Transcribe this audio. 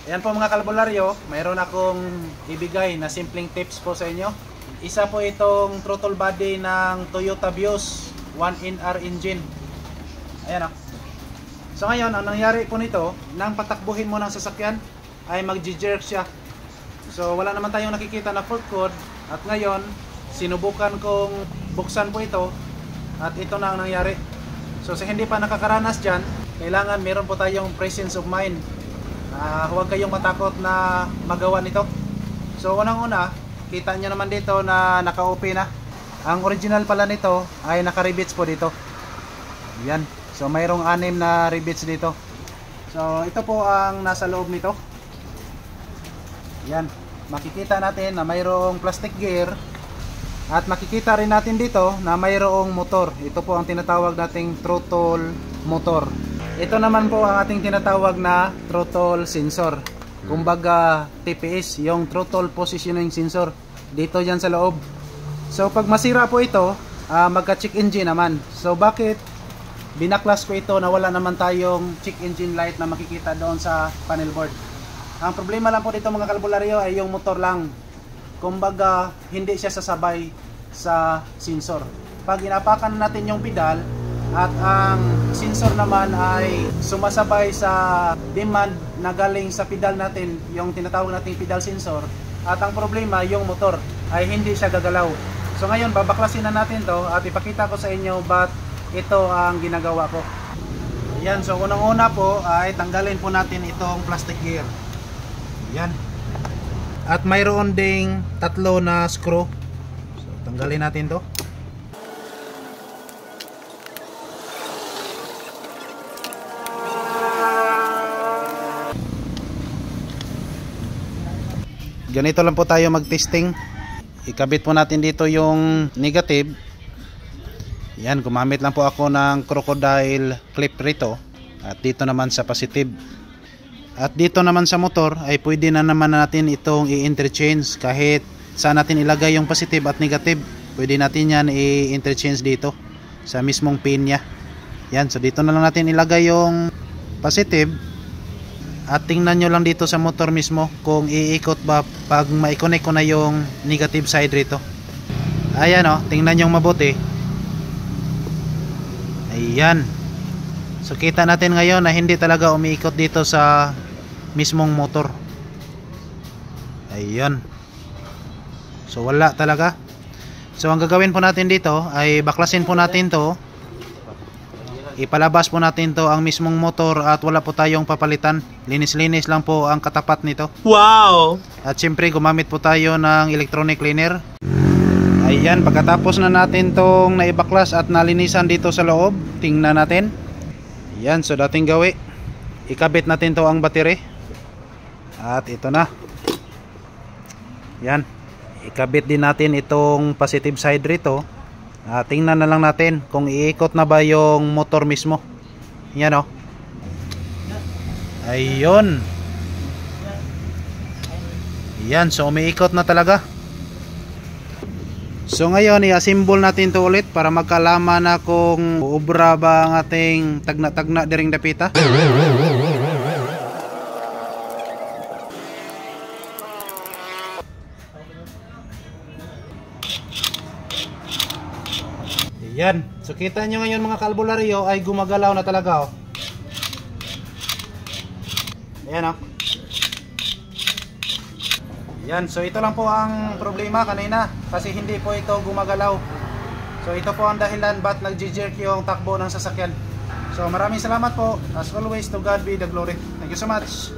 Ayan po mga kalbularyo, mayroon akong ibigay na simpleng tips po sa inyo. Isa po itong throttle body ng Toyota Vios 1NR engine. Ayan o. So ngayon, ang nangyari po nito, nang patakbuhin mo ng sasakyan, ay mag-jerk siya. So wala naman tayong nakikita na fault code. At ngayon, sinubukan kong buksan po ito. At ito na ang nangyari. So sa hindi pa nakakaranas dyan, kailangan meron po tayong presence of mind. Huwag kayong matakot na magawa nito. So unang-una, kita nyo naman dito na naka-OP na. Ang original pala nito ay naka-rivets po dito. Yan. So mayroong 6 na rivets dito. So ito po ang nasa loob nito. Yan. Makikita natin na mayroong plastic gear. At makikita rin natin dito na mayroong motor. Ito po ang tinatawag nating throttle motor. Ito naman po ang ating tinatawag na throttle sensor. Kumbaga TPS, yung throttle positioning sensor. Dito yan sa loob. So pag masira po ito, magka-check engine naman. So bakit binaklas ko ito na wala naman tayong check engine light na makikita doon sa panel board? Ang problema lang po dito mga kalbularyo ay yung motor lang. Kumbaga hindi siya sasabay sa sensor. Pag inapakan natin yung pedal at ang sensor naman ay sumasabay sa demand na galing sa pedal natin, yung tinatawag nating pedal sensor, at ang problema yung motor ay hindi siya gagalaw. So ngayon babaklasin na natin to at ipakita ko sa inyo ba't ito ang ginagawa ko. Yan, so unang-una po ay tanggalin po natin itong plastic gear. Yan. At mayroon ding 3 na screw. So tanggalin natin to. Ganito lang po tayo mag-testing. Ikabit po natin dito yung negative. Yan, gumamit lang po ako ng crocodile clip rito. At dito naman sa positive. At dito naman sa motor ay pwede na naman natin itong i-interchange. Kahit saan natin ilagay yung positive at negative, pwede natin yan i-interchange dito sa mismong pin nya. Yan, so dito na lang natin ilagay yung positive. At tingnan nyo lang dito sa motor mismo kung iikot ba pag ma-connect ko na yung negative side rito. Ayan o, tingnan nyo mabuti. Ayan. So kita natin ngayon na hindi talaga umiikot dito sa mismong motor. Ayan. So wala talaga. So ang gagawin po natin dito ay baklasin po natin to. Ipalabas po natin to ang mismong motor at wala po tayong papalitan. Linis-linis lang po ang katapat nito. Wow! At syempre gumamit po tayo ng electronic cleaner. Ayan, pagkatapos na natin tong naibaklas at nalinisan dito sa loob, tingnan natin. Ayan, so dating gawi, ikabit natin to ang battery. At ito na. Ayan, ikabit din natin itong positive side rito. Tingnan na lang natin kung iikot na ba yung motor mismo. Yan o. Ayun. Yan, so umiikot na talaga. So ngayon i-assemble natin to ulit para magkalaman na kung ubra ba ang ating tagna-tagna diring dapita. Yan. So kita nyo ngayon mga kalbularyo ay gumagalaw na talaga oh. Ayan oh. Yan. So ito lang po ang problema kanina kasi hindi po ito gumagalaw. So ito po ang dahilan ba't nag-jerk yung takbo ng sasakyan. So maraming salamat po. As always, to God be the glory. Thank you so much.